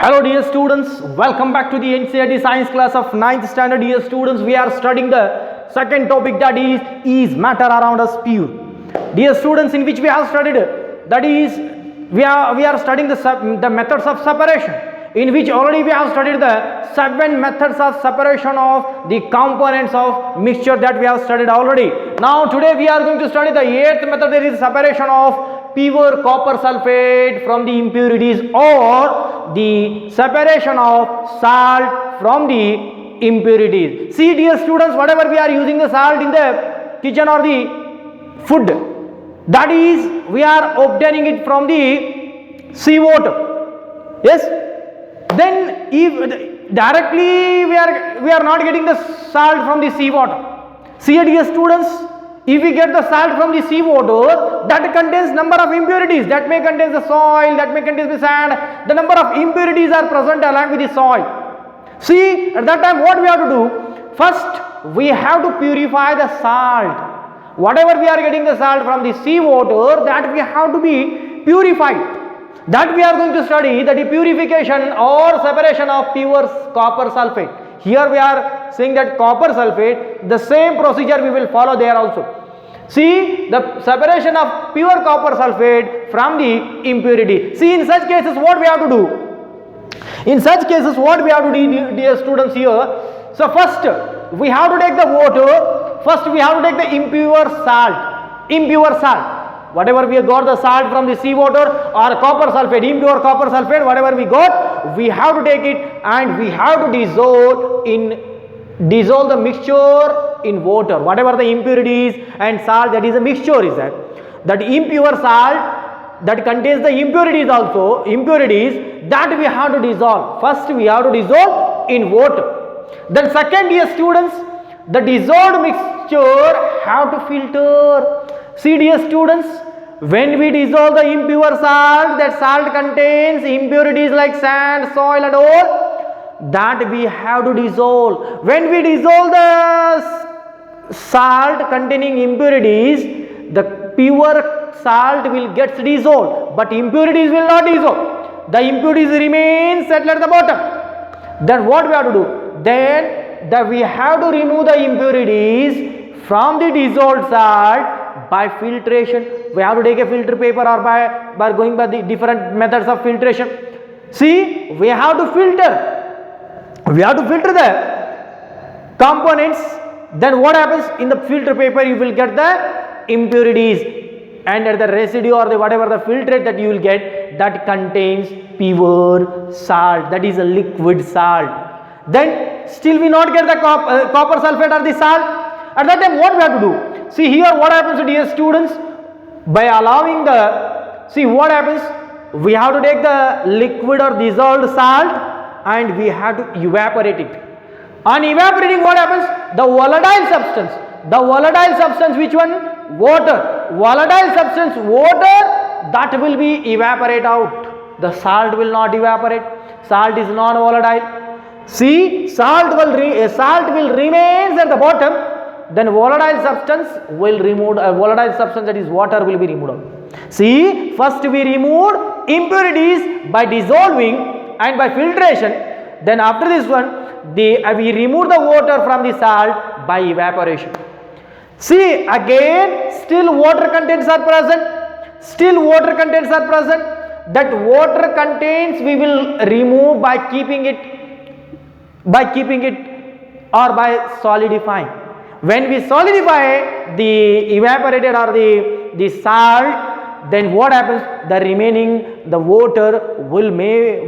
Hello dear students, welcome back to the NCERT science class of 9th standard. Dear students, we are studying the second topic, that is matter around us pure. Dear students, in which we have studied, that is we are studying the methods of separation, in which already we have studied the 7 methods of separation of the components of mixture that we have studied already. Now today we are going to study the 8th method, that is separation of pure copper sulfate from the impurities, or the separation of salt from the impurities. See dear students, whatever we are using the salt in the kitchen or the food, that is we are obtaining it from the seawater. Yes, then if directly we are not getting the salt from the seawater. See dear students, if we get the salt from the seawater, that contains number of impurities, that may contain the soil, that may contain the sand, the number of impurities are present along with the soil. See, at that time what we have to do? First we have to purify the salt. Whatever we are getting the salt from the seawater, that we have to be purified. That we are going to study, that the purification or separation of pure copper sulfate. Here we are saying that copper sulfate, the same procedure we will follow there also. See, the separation of pure copper sulfate from the impurity. See, in such cases what we have to do? In such cases what we have to do, dear students, here? So first we have to take the water, first we have to take the impure salt. Whatever we got the salt from the seawater or copper sulfate, impure copper sulfate, whatever we got, we have to take it and we have to dissolve the mixture in water. Whatever the impurities and salt, that is a mixture is that impure salt that contains the impurities that we have to dissolve. First we have to dissolve in water. Then second, dear students, the dissolved mixture have to filter. See dear students, when we dissolve the impure salt, that salt contains impurities like sand, soil and all, that we have to dissolve. When we dissolve the salt containing impurities, the pure salt will get dissolved, but impurities will not dissolve. The impurities remain settled at the bottom. Then what we have to do? Then we have to remove the impurities from the dissolved salt by filtration. We have to take a filter paper or by going by the different methods of filtration. See, we have to filter the components. Then what happens? In the filter paper you will get the impurities, and at the residue or the whatever the filtrate that you will get, that contains pure salt, that is a liquid salt. Then still we not get the copper sulfate or the salt. At that time what we have to do? See here what happens, dear students, by allowing what happens, we have to take the liquid or dissolved salt and we have to evaporate it. On evaporating, what happens? The volatile substance, which one? Water. Volatile substance, water, that will be evaporate out. The salt will not evaporate. Salt is non-volatile. See, salt will remain at the bottom. Then volatile substance will remove, volatile substance, that is water, will be removed. See, first we removed impurities by dissolving and by filtration. Then after this one, we remove the water from the salt by evaporation. See, again still water contents are present. That water contents we will remove by keeping it or by solidifying. When we solidify the evaporated or the salt, then what happens? The remaining, the water will be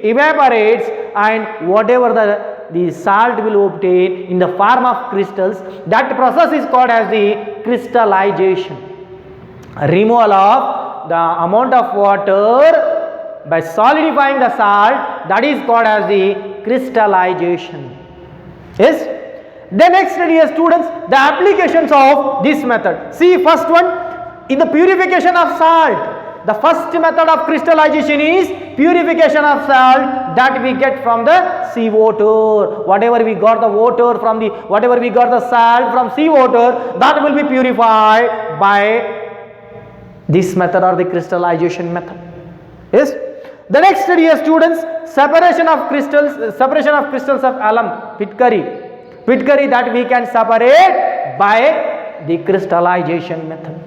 evaporates, and whatever the salt will obtain in the form of crystals, that process is called as the crystallization. Removal of the amount of water by solidifying the salt, that is called as the crystallization. Yes. Then next, dear students, the applications of this method. See, first one, in the purification of salt, the first method of crystallization is purification of salt that we get from the seawater. Whatever we got the salt from seawater, that will be purified by this method or the crystallization method. Yes. The next, dear students, separation of crystals of alum, Pitcairn that we can separate by the crystallization method,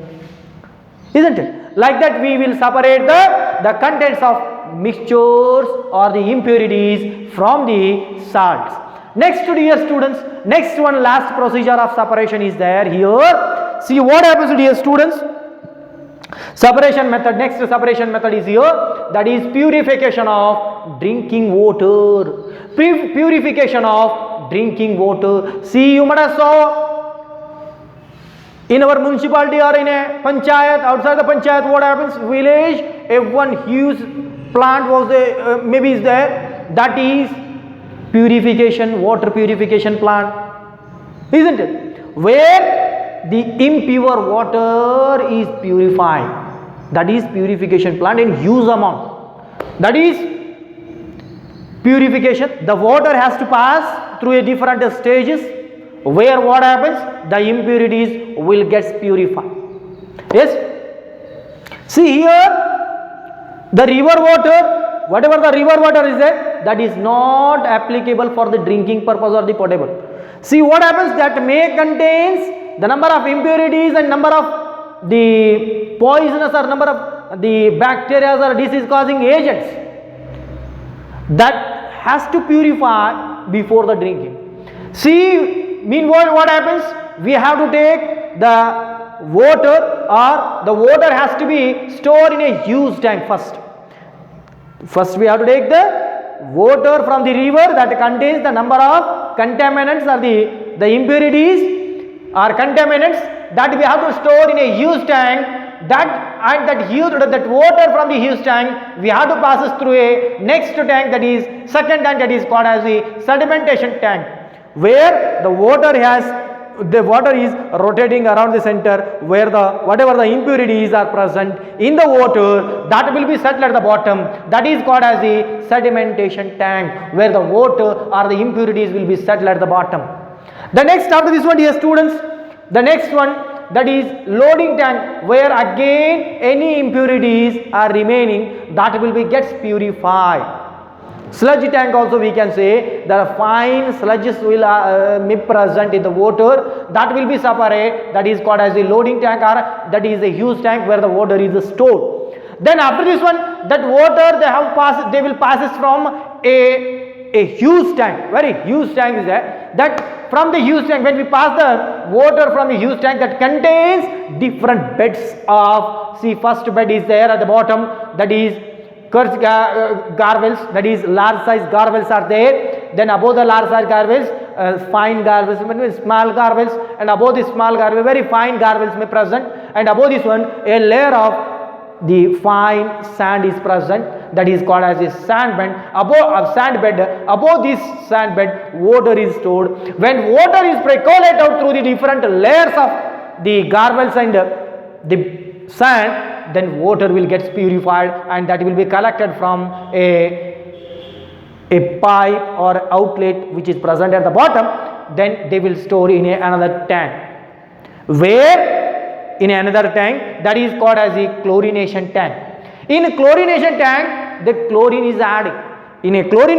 isn't it? Like that we will separate the contents of mixtures or the impurities from the salts. Next, dear students, next one, last procedure of separation is there here. See what happens, dear students. Separation method, next separation method is here, that is purification of drinking water. Purification of drinking water. See, you must have saw in our municipality or in a panchayat, outside the panchayat, what happens? Village, a one huge plant was there, maybe is there, that is purification, water purification plant, isn't it? Where the impure water is purified, that is purification plant in huge amount, that is purification. The water has to pass through a different stages, where what happens, the impurities will get purified. Yes, see here, the river water, whatever the river water is there, that is not applicable for the drinking purpose or the potable. See what happens, that may contains the number of impurities and number of the poisonous or number of the bacteria or disease causing agents, that has to purify before the drinking. See, meanwhile what happens, we have to take the water, or the water has to be stored in a huge tank first we have to take the water from the river that contains the number of contaminants or the impurities or contaminants, that we have to store in a huge tank, that water from the huge tank we have to pass it through a next tank, that is second tank, that is called as the sedimentation tank, where the water is rotating around the center, where whatever the impurities are present in the water, that will be settled at the bottom, that is called as the sedimentation tank, where the water or the impurities will be settled at the bottom. The next, after this one, dear students, the next one, that is loading tank, where again any impurities are remaining, that will be gets purified. Sludge tank also we can say, the fine sludges will be present in the water, that will be separate, that is called as the loading tank, or that is a huge tank where the water is stored. Then after this one, that water they will pass it from a huge tank, very huge tank is there, that from the huge tank, when we pass the water from the huge tank, that contains different beds of, see, first bed is there at the bottom, that is garvels, that is large size garvels are there, then above the large size garvels, fine garvels, small garvels, and above this small garvels, very fine garvels may present, and above this one a layer of the fine sand is present, that is called as a sand bed. Above this sand bed water is stored. When water is percolate out through the different layers of the garvels and the sand, then water will get purified, and that will be collected from a pipe or outlet which is present at the bottom. Then they will store in another tank, where in another tank, that is called as a chlorination tank. In a chlorination tank, the chlorine is added. In a chlorination